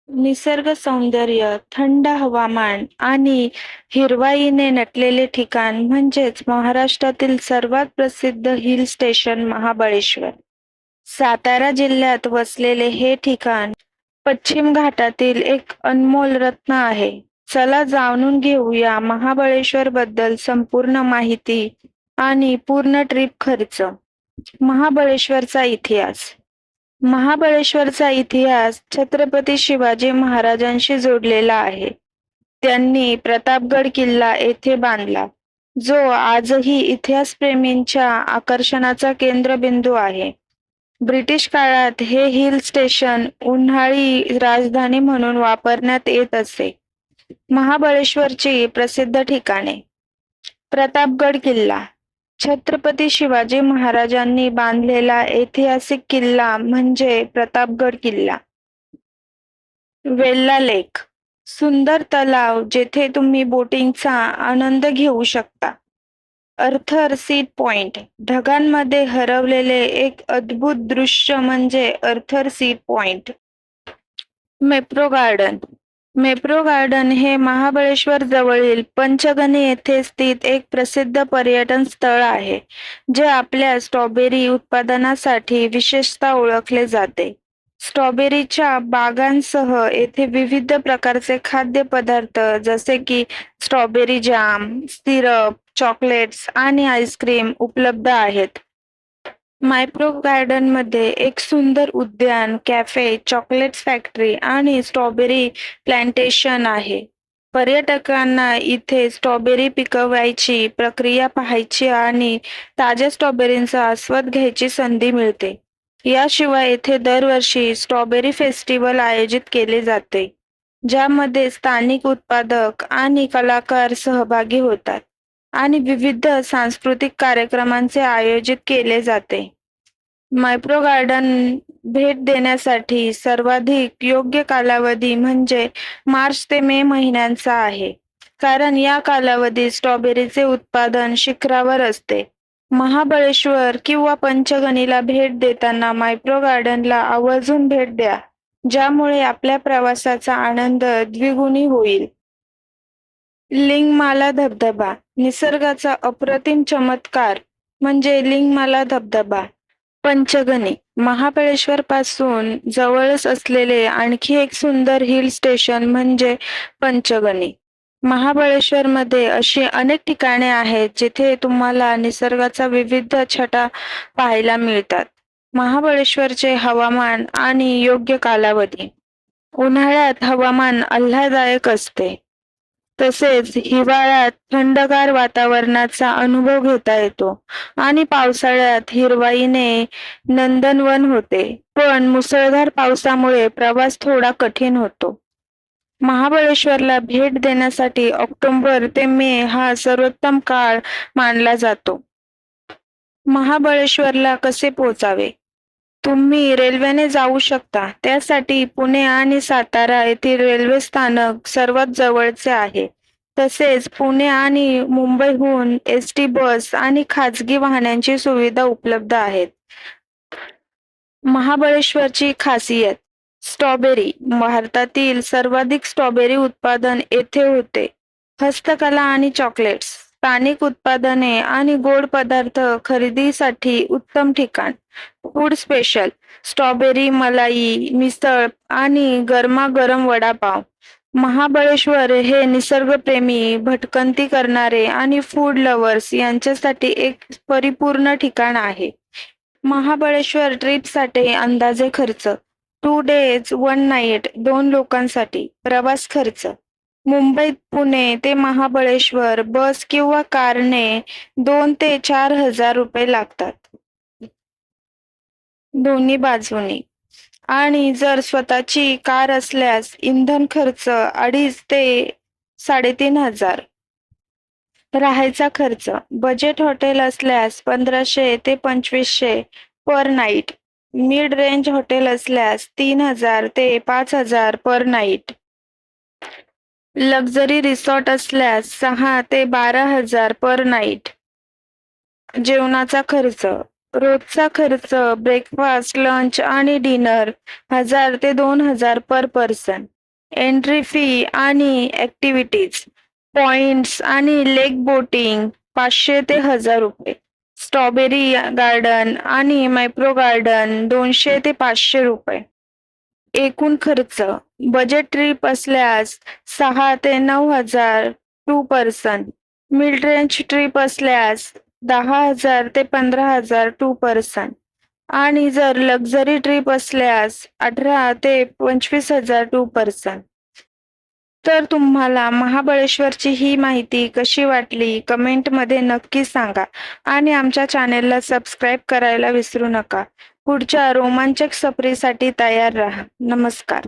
निसर्ग सौंदर्य, थंड हवामान आणि हिरवाईने नटलेले ठिकाण म्हणजेच महाराष्ट्रातील सर्वात प्रसिद्ध हिल स्टेशन महाबळेश्वर. सातारा जिल्ह्यात वसलेले हे ठिकाण पश्चिम घाटातील एक अनमोल रत्न आहे. चला जाणून घेऊया महाबळेश्वर बद्दल संपूर्ण माहिती आणि पूर्ण ट्रिप खर्च. महाबळेश्वरचा इतिहास. महाबळेश्वरचा इतिहास छत्रपती शिवाजी महाराजांशी जोडलेला आहे. त्यांनी प्रतापगड किल्ला येथे बांधला, जो आजही इतिहासप्रेमींच्या आकर्षणाचा केंद्रबिंदू आहे. ब्रिटिश काळात हे हिल स्टेशन उन्हाळी राजधानी म्हणून वापरण्यात येत असे. महाबळेश्वरची प्रसिद्ध ठिकाणे. प्रतापगड किल्ला छत्रपती शिवाजी महाराजांनी बांधलेला ऐतिहासिक किल्ला म्हणजे प्रतापगड किल्ला. वेल्ला लेक सुंदर तलाव जेथे तुम्ही बोटिंगचा आनंद घेऊ शकता. अर्थर सीट पॉइंट ढगांमध्ये हरवलेले एक अद्भुत दृश्य म्हणजे Arthur seat point. Mapro garden Mapro garden हे महाबळेश्वर जवळील पंचगनी येथे स्थित एक प्रसिद्ध पर्यटन स्थळ आहे, जे आपल्या स्ट्रॉबेरी उत्पादनासाठी विशेषतः ओळखले जाते. स्ट्रॉबेरीच्या बागांसह येथे विविध प्रकारचे खाद्यपदार्थ जसे की स्ट्रॉबेरी जॅम, सिरप, चॉकलेट्स आणि आईस्क्रीम उपलब्ध आहेत. मायप्रो गार्डनमध्ये एक सुंदर उद्यान, कॅफे, चॉकलेट्स फॅक्टरी आणि स्ट्रॉबेरी प्लांटेशन आहे. पर्यटकांना इथे स्ट्रॉबेरी पिकवायची प्रक्रिया पाहायची आणि ताज्या स्ट्रॉबेरींचा आस्वाद घ्यायची संधी मिळते. याशिवाय येथे दरवर्षी स्ट्रॉबेरी फेस्टिवल आयोजित केले जाते, ज्यामध्ये स्थानिक उत्पादक आणि कलाकार सहभागी होतात आणि विविध सांस्कृतिक कार्यक्रमांचे आयोजित केले जाते. मायप्रो गार्डन भेट देण्यासाठी सर्वाधिक योग्य कालावधी म्हणजे मार्च ते मे महिन्यांचा आहे, कारण या कालावधीत स्ट्रॉबेरीचे उत्पादन शिखरावर असते. महाबळेश्वर किंवा पंचगनीला भेट देताना मायप्रो गार्डनला आवर्जून भेट द्या, ज्यामुळे आपल्या प्रवासाचा आनंद द्विगुणी होईल. लिंगमाला धबधबा निसर्गाचा अप्रतिम चमत्कार म्हणजे लिंगमाला धबधबा. पंचगनी महाबळेश्वर पासून जवळच असलेले आणखी एक सुंदर हिल स्टेशन म्हणजे पंचगनी. महाबळेश्वरमध्ये अशी अनेक ठिकाणे आहेत जिथे तुम्हाला निसर्गाचा विविध छटा पाहायला मिळतात. महाबळेश्वरचे हवामान आणि योग्य कालावधी. उन्हाळ्यात हवामान आल्हाददायक असते, तसेच हिवाळ्यात थंडगार वातावरणाचा अनुभव घेता येतो आणि पावसाळ्यात हिरवाईने नंदनवन होते. पण मुसळधार पावसामुळे प्रवास थोडा कठीण होतो. महाबळेश्वरला भेट देण्यासाठी ऑक्टोबर ते मे हा सर्वोत्तम काळ मानला जातो. महाबळेश्वरला कसे पोहोचावे? तुम्ही रेल्वेने जाऊ शकता. त्यासाठी पुणे आणि सातारा येथील रेल्वे स्थानक सर्वात जवळचे आहे. तसेच पुणे आणि मुंबईहून एसटी बस आणि खाजगी वाहनांची सुविधा उपलब्ध आहेत. महाबळेश्वरची खासियत. स्ट्रॉबेरी भारतातील सर्वाधिक स्ट्रॉबेरी उत्पादन येथे होते. हस्तकला आणि चॉकलेट्स स्थानिक उत्पादने आणि गोड पदार्थ खरेदीसाठी उत्तम ठिकाण. फूड स्पेशल स्ट्रॉबेरी मलाई, मिसळ आणि गरमागरम वडापाव. महाबळेश्वर हे निसर्गप्रेमी, भटकंती करणारे आणि फूड लव्हर्स यांच्यासाठी एक परिपूर्ण ठिकाण आहे. महाबळेश्वर ट्रिपसाठी अंदाजे खर्च. 2 डेज 1 नाईट 2 लोकांसाठी. प्रवास खर्च. मुंबईत पुणे ते महाबळेश्वर बस किंवा कारने 2 ते 4,000 रुपये लागतात, दोन्ही बाजूनी. आणि जर स्वतःची कार असल्यास इंधन खर्च 2,500 ते 3,500. राहायचा खर्च. बजेट हॉटेल असल्यास 1,500 ते 2,500 पर नाईट. मिड रेंज हॉटेल असल्यास 3,000 ते 5,000 पर नाईट. लक्झरी रिसॉर्ट असल्यास 6 ते 12,000 पर नाईट. जेवणाचा खर्च. रोजचा खर्च ब्रेकफास्ट, लंच आणि डिनर 1,000 ते 2,000 पर पर्सन. एंट्री फी आणि ॲक्टिव्हिटीज, पॉइंट्स आणि लेक बोटिंग 500 ते 1000 रुपये. स्ट्रॉबेरी गार्डन आणि मायप्रो गार्डन 200 ते 500 रुपये. एकूण खर्च बजेट ट्रिप असल्यास 6 ते 9,000 to person. Mid range trip असल्यास 10,000 ते 15,000 टू पर्सन आणि जर लक्झरी ट्रिप असल्यास 18 ते 25,000 टू पर्सन. तर तुम्हाला महाबळेश्वरची ही माहिती कशी वाटली कमेंटमध्ये नक्की सांगा आणि आमच्या चॅनेलला सबस्क्राईब करायला विसरू नका. पुढच्या रोमांचक सफरीसाठी तयार राहा. नमस्कार.